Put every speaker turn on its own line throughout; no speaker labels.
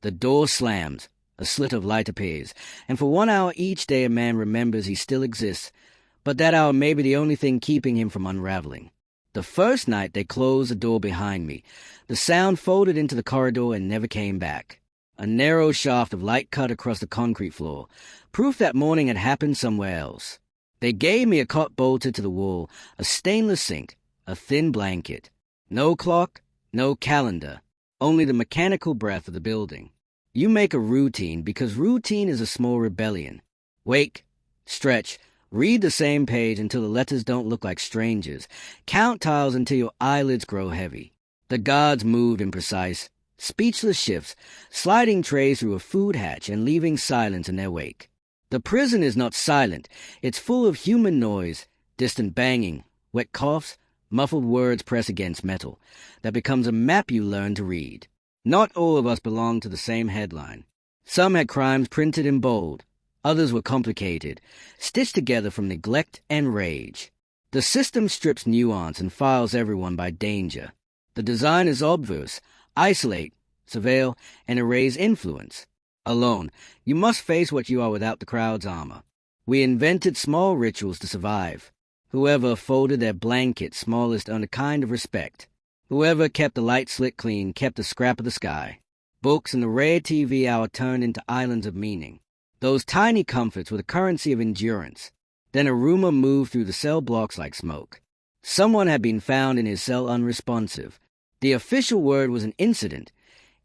The door slams, a slit of light appears, and for 1 hour each day a man remembers he still exists, but that hour may be the only thing keeping him from unraveling. The first night they closed the door behind me. The sound folded into the corridor and never came back. A narrow shaft of light cut across the concrete floor, proof that morning had happened somewhere else. They gave me a cot bolted to the wall, a stainless sink, a thin blanket. No clock, no calendar, only the mechanical breath of the building. You make a routine because routine is a small rebellion. Wake, stretch, read the same page until the letters don't look like strangers. Count tiles until your eyelids grow heavy. The guards moved in precise, speechless shifts, sliding trays through a food hatch and leaving silence in their wake. The prison is not silent. It's full of human noise, distant banging, wet coughs, muffled words press against metal. That becomes a map you learn to read. Not all of us belonged to the same headline. Some had crimes printed in bold. Others were complicated, stitched together from neglect and rage. The system strips nuance and files everyone by danger. The design is obverse: isolate, surveil, and erase influence. Alone, you must face what you are without the crowd's armor. We invented small rituals to survive. Whoever folded their blanket smallest earned a kind of respect. Whoever kept the light slit clean kept a scrap of the sky. Books and the rare TV hour turned into islands of meaning. Those tiny comforts were the currency of endurance. Then a rumor moved through the cell blocks like smoke. Someone had been found in his cell unresponsive. The official word was an incident.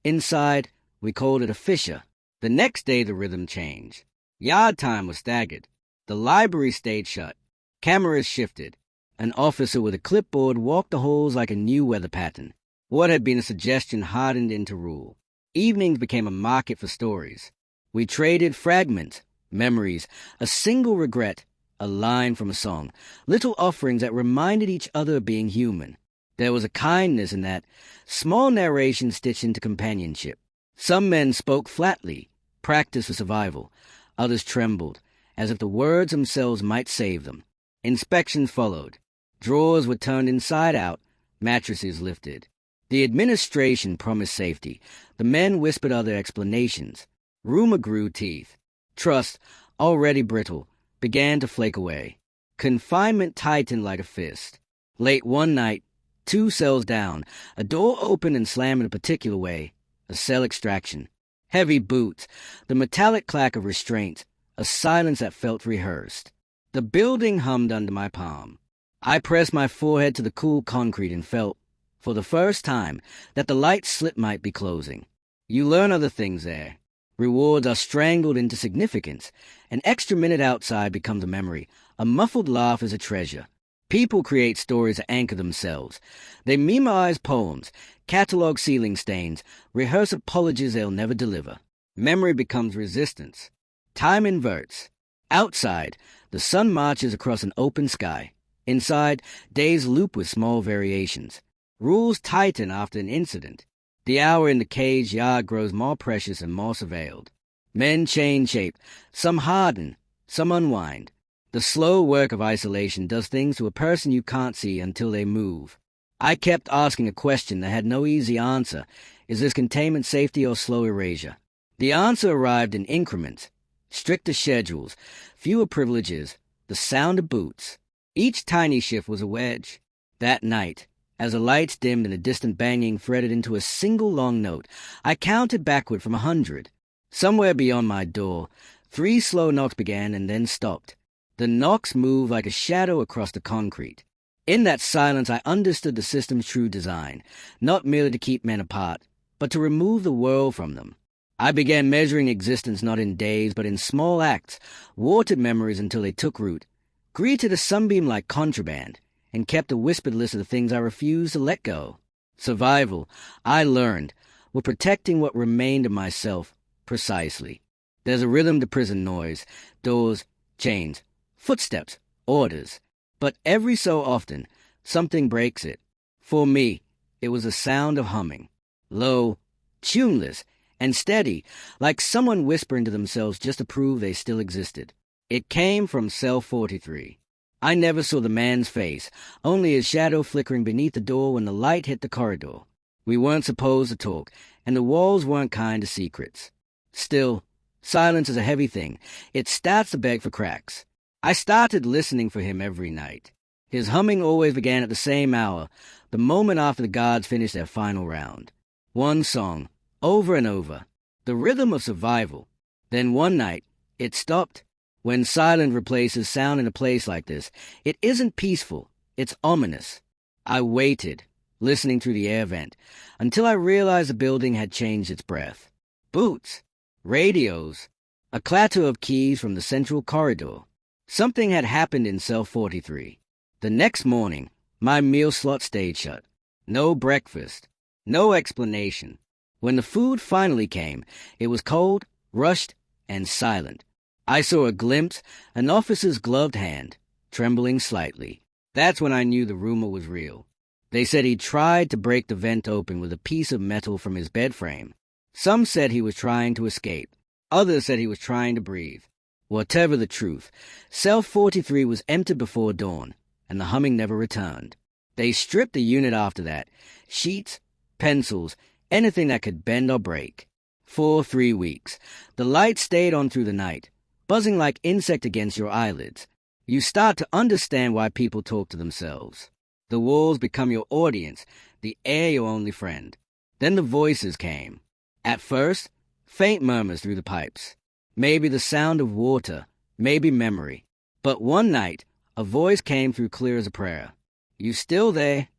Inside, we called it a fissure. The next day the rhythm changed. Yard time was staggered. The library stayed shut. Cameras shifted. An officer with a clipboard walked the halls like a new weather pattern. What had been a suggestion hardened into rule. Evenings became a market for stories. We traded fragments, memories, a single regret, a line from a song, little offerings that reminded each other of being human. There was a kindness in that, small narration stitched into companionship. Some men spoke flatly, practiced for survival. Others trembled, as if the words themselves might save them. Inspections followed. Drawers were turned inside out, mattresses lifted. The administration promised safety. The men whispered other explanations. Rumor grew teeth. Trust, already brittle, began to flake away. Confinement tightened like a fist. Late one night, 2 cells down, a door opened and slammed in a particular way. A cell extraction. Heavy boots, the metallic clack of restraint, a silence that felt rehearsed. The building hummed under my palm. I pressed my forehead to the cool concrete and felt, for the first time, that the light slit might be closing. You learn other things there. Rewards are strangled into significance. An extra minute outside becomes a memory. A muffled laugh is a treasure. People create stories that anchor themselves. They memorize poems, catalog ceiling stains, rehearse apologies they'll never deliver. Memory becomes resistance. Time inverts. Outside, the sun marches across an open sky. Inside, days loop with small variations. Rules tighten after an incident. The hour in the cage yard grows more precious and more surveilled. Men change shape. Some harden, some unwind. The slow work of isolation does things to a person you can't see until they move. I kept asking a question that had no easy answer. Is this containment safety or slow erasure? The answer arrived in increments. Stricter schedules, fewer privileges, the sound of boots. Each tiny shift was a wedge. That night, as the lights dimmed and the distant banging threaded into a single long note, I counted backward from 100. Somewhere beyond my door, 3 slow knocks began and then stopped. The knocks moved like a shadow across the concrete. In that silence I understood the system's true design, not merely to keep men apart, but to remove the world from them. I began measuring existence not in days, but in small acts, watered memories until they took root, greeted a sunbeam like contraband, and kept a whispered list of the things I refused to let go. Survival, I learned, were protecting what remained of myself precisely. There's a rhythm to prison noise, doors, chains, footsteps, orders. But every so often, something breaks it. For me, it was the sound of humming, low, tuneless, and steady, like someone whispering to themselves just to prove they still existed. It came from cell 43. I never saw the man's face, only his shadow flickering beneath the door when the light hit the corridor. We weren't supposed to talk, and the walls weren't kind to secrets. Still, silence is a heavy thing. It starts to beg for cracks. I started listening for him every night. His humming always began at the same hour, the moment after the guards finished their final round. One song, over and over, the rhythm of survival. Then one night, it stopped. When silence replaces sound in a place like this, it isn't peaceful, it's ominous. I waited, listening through the air vent, until I realized the building had changed its breath. Boots, radios, a clatter of keys from the central corridor. Something had happened in cell 43. The next morning, my meal slot stayed shut. No breakfast, no explanation. When the food finally came, it was cold, rushed, and silent. I saw a glimpse, an officer's gloved hand, trembling slightly. That's when I knew the rumor was real. They said he tried to break the vent open with a piece of metal from his bed frame. Some said he was trying to escape. Others said he was trying to breathe. Whatever the truth, cell 43 was emptied before dawn, and the humming never returned. They stripped the unit after that. Sheets, pencils, anything that could bend or break. For 3 weeks, the light stayed on through the night, buzzing like insect against your eyelids. You start to understand why people talk to themselves. The walls become your audience, the air your only friend. Then the voices came. At first, faint murmurs through the pipes. Maybe the sound of water, maybe memory. But one night, a voice came through clear as a prayer. "You still there?"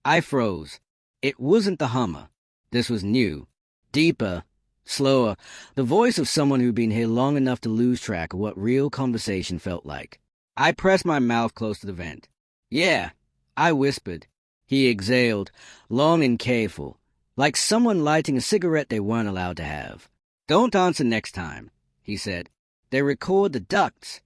I froze. It wasn't the hummer. This was new, deeper, slower, the voice of someone who'd been here long enough to lose track of what real conversation felt like. I pressed my mouth close to the vent. "Yeah," I whispered. He exhaled, long and careful, like someone lighting a cigarette they weren't allowed to have. "Don't answer next time," he said. "They record the ducts."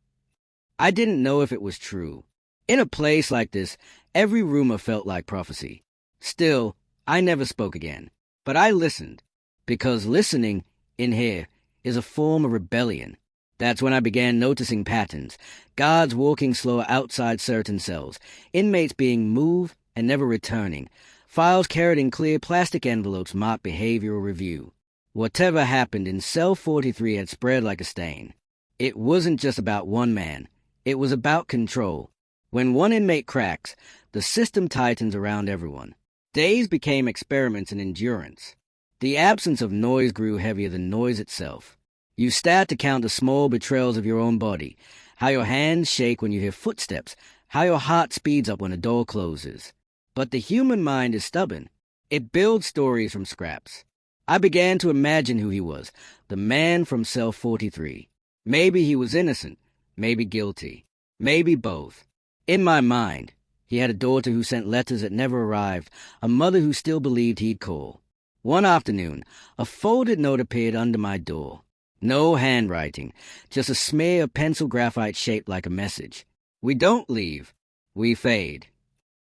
I didn't know if it was true. In a place like this, every rumor felt like prophecy. Still, I never spoke again. But I listened, because listening, in here, is a form of rebellion. That's when I began noticing patterns. Guards walking slower outside certain cells, inmates being moved and never returning, files carried in clear plastic envelopes marked behavioral review. Whatever happened in cell 43 had spread like a stain. It wasn't just about one man. It was about control. When one inmate cracks, the system tightens around everyone. Days became experiments in endurance. The absence of noise grew heavier than noise itself. You start to count the small betrayals of your own body, how your hands shake when you hear footsteps, how your heart speeds up when a door closes. But the human mind is stubborn. It builds stories from scraps. I began to imagine who he was, the man from cell 43. Maybe he was innocent, maybe guilty, maybe both. In my mind, he had a daughter who sent letters that never arrived, a mother who still believed he'd call. One afternoon, a folded note appeared under my door. No handwriting, just a smear of pencil graphite shaped like a message. "We don't leave, we fade."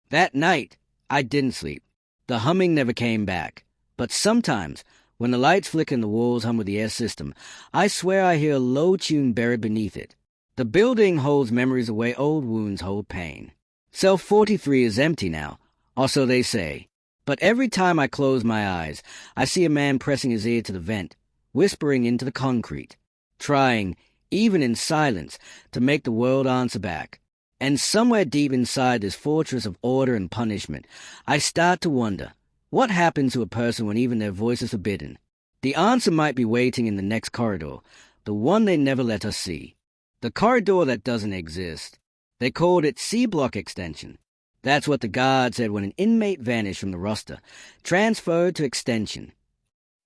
That night, I didn't sleep. The humming never came back. But sometimes, when the lights flicker and the walls hum with the air system, I swear I hear a low tune buried beneath it. The building holds memories the way old wounds hold pain. Cell 43 is empty now, or so they say. But every time I close my eyes, I see a man pressing his ear to the vent, whispering into the concrete, trying, even in silence, to make the world answer back. And somewhere deep inside this fortress of order and punishment, I start to wonder, what happens to a person when even their voice is forbidden? The answer might be waiting in the next corridor, the one they never let us see. The corridor that doesn't exist. They called it C-block extension. That's what the guard said when an inmate vanished from the roster, transferred to extension.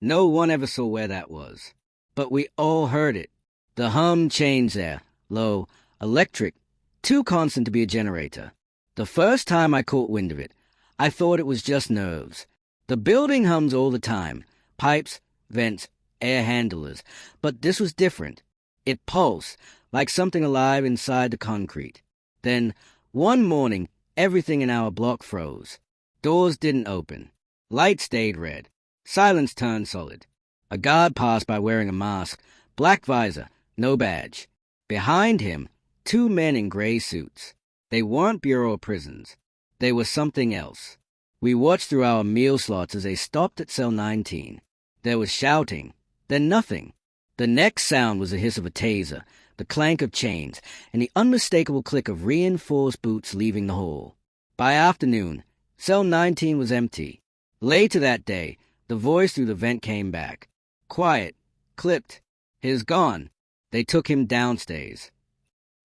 No one ever saw where that was. But we all heard it. The hum changed there, low, electric, too constant to be a generator. The first time I caught wind of it, I thought it was just nerves. The building hums all the time, pipes, vents, air handlers, but this was different. It pulsed, like something alive inside the concrete. Then, one morning, everything in our block froze. Doors didn't open. Light stayed red. Silence turned solid. A guard passed by wearing a mask, black visor, no badge. Behind him, 2 men in gray suits. They weren't Bureau of Prisons. They were something else. We watched through our meal slots as they stopped at cell 19. There was shouting, then nothing. The next sound was the hiss of a taser, the clank of chains, and the unmistakable click of reinforced boots leaving the hall. By afternoon, cell 19 was empty. Later that day, the voice through the vent came back. Quiet, clipped. He's gone. They took him downstairs.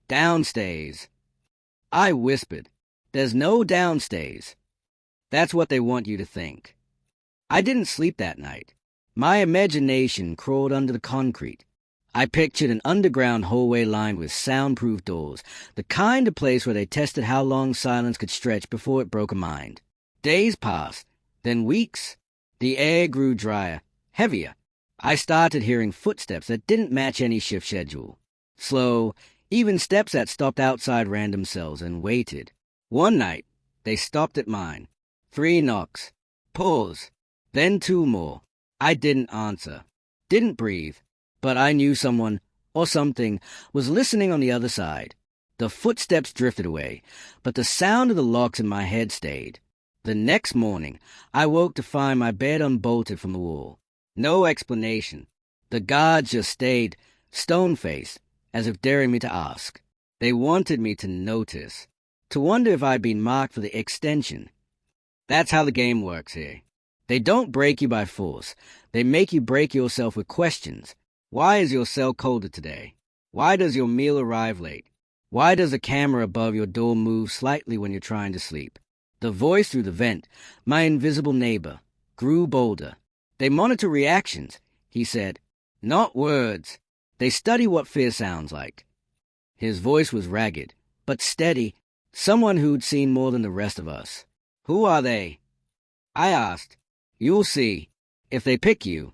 Downstairs. I whispered, there's no downstairs. That's what they want you to think. I didn't sleep that night. My imagination crawled under the concrete. I pictured an underground hallway lined with soundproof doors, the kind of place where they tested how long silence could stretch before it broke a mind. Days passed, then weeks. The air grew drier, heavier. I started hearing footsteps that didn't match any shift schedule. Slow, even steps that stopped outside random cells and waited. One night, they stopped at mine. 3 knocks. Pause. Then 2 more. I didn't answer. Didn't breathe. But I knew someone, or something, was listening on the other side. The footsteps drifted away, but the sound of the locks in my head stayed. The next morning, I woke to find my bed unbolted from the wall. No explanation. The guards just stayed, stone-faced, as if daring me to ask. They wanted me to notice, to wonder if I'd been marked for the extension. That's how the game works here. They don't break you by force. They make you break yourself with questions. Why is your cell colder today? Why does your meal arrive late? Why does the camera above your door move slightly when you're trying to sleep? The voice through the vent, my invisible neighbor, grew bolder. They monitor reactions, he said. Not words. They study what fear sounds like. His voice was ragged, but steady, someone who'd seen more than the rest of us. Who are they? I asked. You'll see, if they pick you.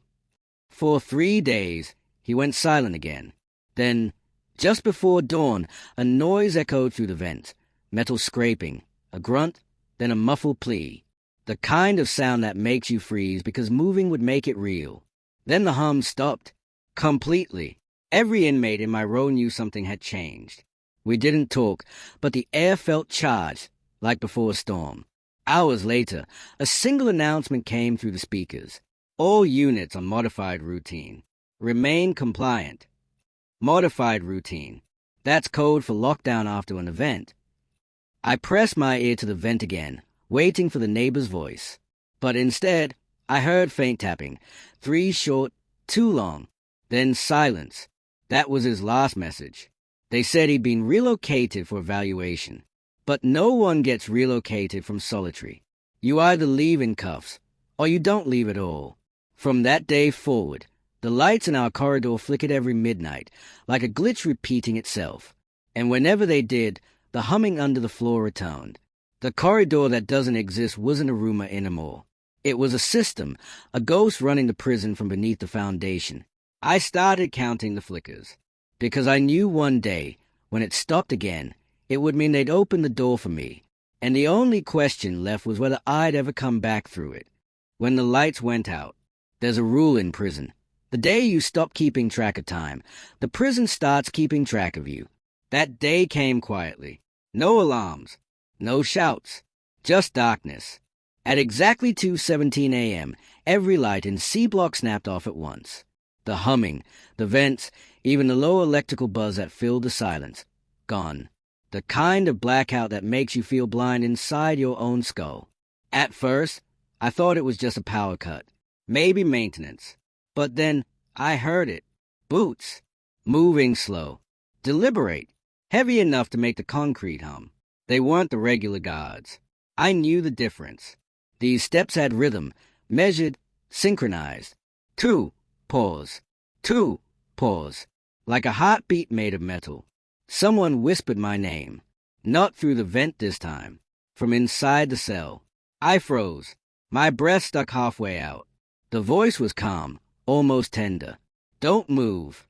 For 3 days, he went silent again. Then, just before dawn, a noise echoed through the vent. Metal scraping, a grunt, then a muffled plea. The kind of sound that makes you freeze because moving would make it real. Then the hum stopped. Completely. Every inmate in my row knew something had changed. We didn't talk, but the air felt charged, like before a storm. Hours later, a single announcement came through the speakers. All units on modified routine. Remain compliant. Modified routine. That's code for lockdown after an event. I pressed my ear to the vent again, waiting for the neighbor's voice. But instead, I heard faint tapping. 3 short, 2 long. Then silence. That was his last message. They said he'd been relocated for evaluation. But no one gets relocated from solitary. You either leave in cuffs, or you don't leave at all. From that day forward, the lights in our corridor flickered every midnight, like a glitch repeating itself. And whenever they did, the humming under the floor returned. The corridor that doesn't exist wasn't a rumor anymore. It was a system, a ghost running the prison from beneath the foundation. I started counting the flickers, because I knew one day, when it stopped again, it would mean they'd open the door for me, and the only question left was whether I'd ever come back through it. When the lights went out, there's a rule in prison. The day you stop keeping track of time, the prison starts keeping track of you. That day came quietly. No alarms, no shouts, just darkness. At exactly 2:17 a.m., every light in C Block snapped off at once. The humming, the vents, even the low electrical buzz that filled the silence, gone. The kind of blackout that makes you feel blind inside your own skull. At first, I thought it was just a power cut, maybe maintenance. But then I heard it. Boots. Moving slow. Deliberate. Heavy enough to make the concrete hum. They weren't the regular guards. I knew the difference. These steps had rhythm, measured, synchronized. 2, pause. 2, pause. Like a heartbeat made of metal. Someone whispered my name. Not through the vent this time. From inside the cell. I froze. My breath stuck halfway out. The voice was calm, almost tender. Don't move.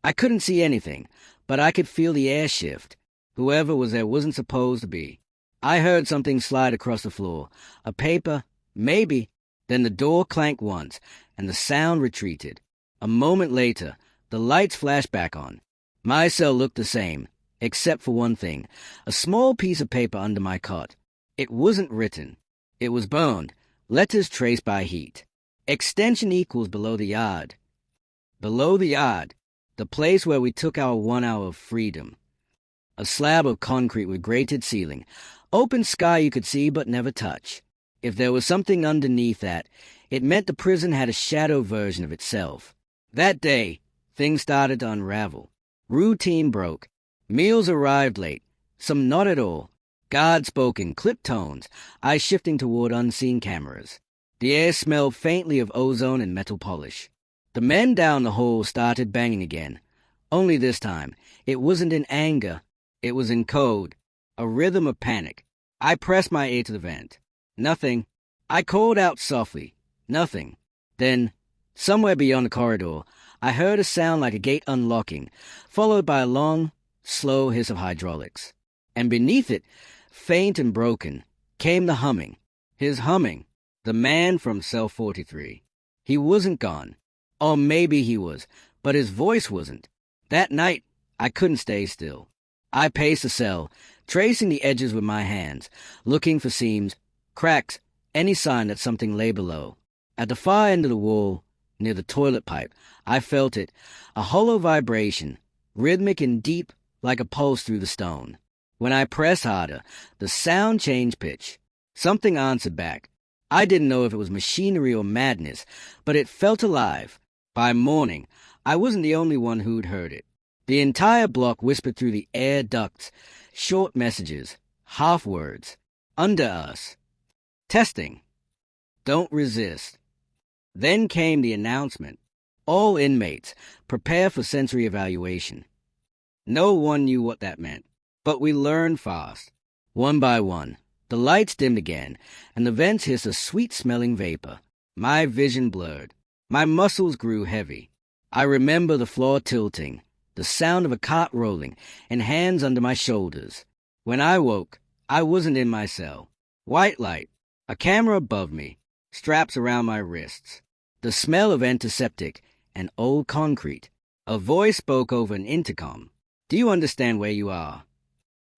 I couldn't see anything, but I could feel the air shift. Whoever was there wasn't supposed to be. I heard something slide across the floor. A paper, maybe. Then the door clanked once, and the sound retreated. A moment later, the lights flashed back on. My cell looked the same, except for one thing, a small piece of paper under my cot. It wasn't written. It was burned, letters traced by heat. Extension equals below the yard. Below the yard, the place where we took our 1 hour of freedom. A slab of concrete with grated ceiling. Open sky you could see but never touch. If there was something underneath that, it meant the prison had a shadow version of itself. That day, things started to unravel. Routine broke. Meals arrived late, some not at all. Guards spoke in clipped tones, eyes shifting toward unseen cameras. The air smelled faintly of ozone and metal polish. The men down the hall started banging again. Only this time, it wasn't in anger. It was in code, a rhythm of panic. I pressed my ear to the vent. Nothing. I called out softly. Nothing. Then, somewhere beyond the corridor, I heard a sound like a gate unlocking, followed by a long, slow hiss of hydraulics. And beneath it, faint and broken, came the humming. His humming. The man from cell 43. He wasn't gone. Or maybe he was, but his voice wasn't. That night, I couldn't stay still. I paced the cell, tracing the edges with my hands, looking for seams, cracks, any sign that something lay below. At the far end of the wall, near the toilet pipe, I felt it, a hollow vibration, rhythmic and deep like a pulse through the stone. When I pressed harder, the sound changed pitch. Something answered back. I didn't know if it was machinery or madness, but it felt alive. By morning, I wasn't the only one who'd heard it. The entire block whispered through the air ducts, short messages, half words. Under us. Testing. Don't resist. Then came the announcement. All inmates, prepare for sensory evaluation. No one knew what that meant, but we learned fast. One by one, the lights dimmed again, and the vents hissed a sweet-smelling vapor. My vision blurred. My muscles grew heavy. I remember the floor tilting, the sound of a cart rolling, and hands under my shoulders. When I woke, I wasn't in my cell. White light, a camera above me, straps around my wrists. The smell of antiseptic and old concrete. A voice spoke over an intercom. Do you understand where you are?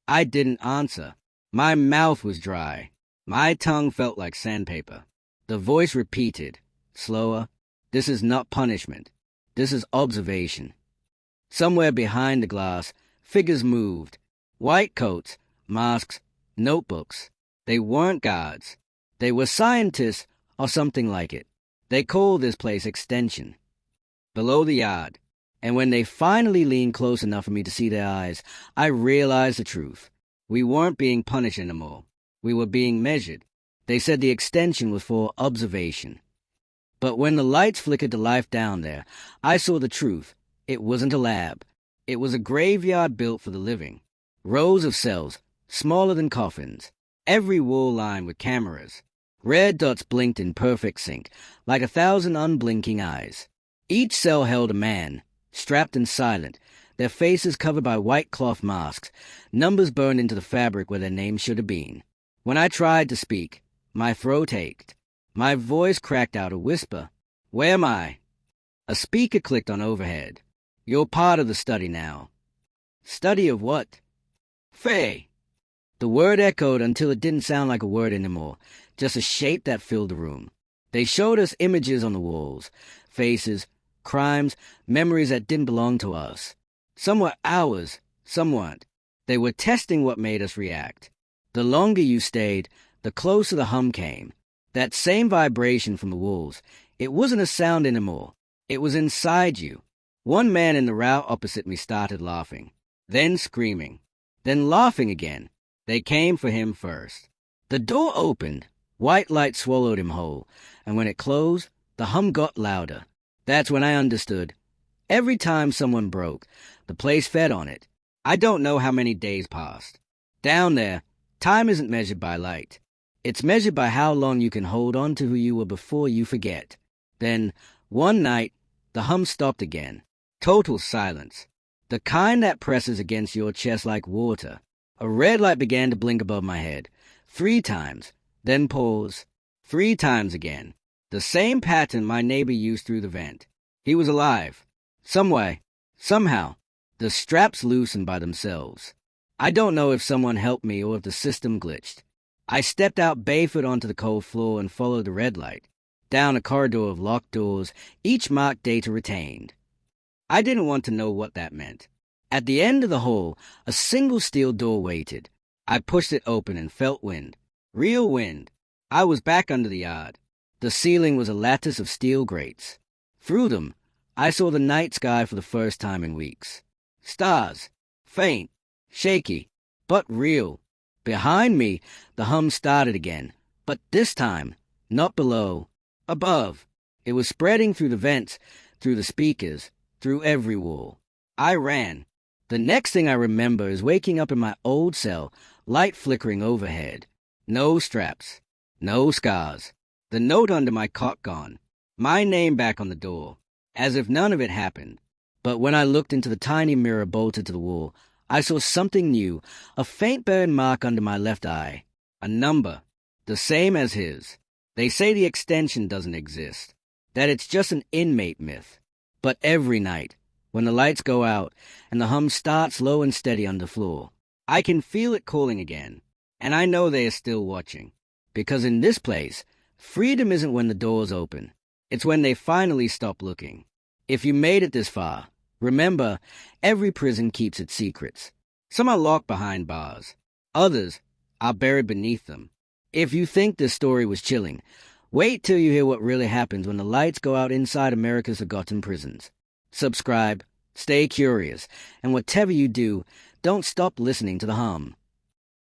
I didn't answer. My mouth was dry. My tongue felt like sandpaper. The voice repeated, slower, this is not punishment. This is observation. Somewhere behind the glass, figures moved. White coats, masks, notebooks. They weren't guards. They were scientists or something like it. They called this place Extension. Below the yard. And when they finally leaned close enough for me to see their eyes, I realized the truth. We weren't being punished anymore. We were being measured. They said the extension was for observation. But when the lights flickered to life down there, I saw the truth. It wasn't a lab. It was a graveyard built for the living. Rows of cells, smaller than coffins. Every wall lined with cameras. Red dots blinked in perfect sync, like 1,000 unblinking eyes. Each cell held a man, strapped and silent, their faces covered by white cloth masks, numbers burned into the fabric where their names should have been. When I tried to speak, my throat ached. My voice cracked out a whisper. Where am I? A speaker clicked on overhead. You're part of the study now. Study of what? Faye. The word echoed until it didn't sound like a word anymore, just a shape that filled the room. They showed us images on the walls, faces, crimes, memories that didn't belong to us. Some were ours, some weren't. They were testing what made us react. The longer you stayed, the closer the hum came. That same vibration from the walls. It wasn't a sound anymore. It was inside you. One man in the row opposite me started laughing, then screaming, then laughing again. They came for him first. The door opened. White light swallowed him whole, and when it closed, the hum got louder. That's when I understood. Every time someone broke, the place fed on it. I don't know how many days passed. Down there, time isn't measured by light. It's measured by how long you can hold on to who you were before you forget. Then, one night, the hum stopped again. Total silence. The kind that presses against your chest like water. A red light began to blink above my head. 3 times. Then pause. 3 times again. The same pattern my neighbor used through the vent. He was alive. Some way. Somehow. The straps loosened by themselves. I don't know if someone helped me or if the system glitched. I stepped out barefoot onto the cold floor and followed the red light. down a corridor of locked doors, each marked data retained. I didn't want to know what that meant. At the end of the hall, a single steel door waited. I pushed it open and felt wind. Real wind. I was back under the yard. The ceiling was a lattice of steel grates. Through them, I saw the night sky for the first time in weeks. Stars. Faint. Shaky. But real. Behind me, the hum started again. But this time, not below. Above. It was spreading through the vents, through the speakers, through every wall. I ran. The next thing I remember is waking up in my old cell, light flickering overhead. No straps. No scars. The note under my cot gone. My name back on the door. As if none of it happened. But when I looked into the tiny mirror bolted to the wall, I saw something new, a faint burn mark under my left eye. A number. The same as his. They say the extension doesn't exist. That it's just an inmate myth. But every night, when the lights go out and the hum starts low and steady on the floor, I can feel it calling again. And I know they are still watching. Because in this place, freedom isn't when the doors open. It's when they finally stop looking. If you made it this far, remember, every prison keeps its secrets. Some are locked behind bars. Others are buried beneath them. If you think this story was chilling, wait till you hear what really happens when the lights go out inside America's forgotten prisons. Subscribe, stay curious, and whatever you do, don't stop listening to the hum.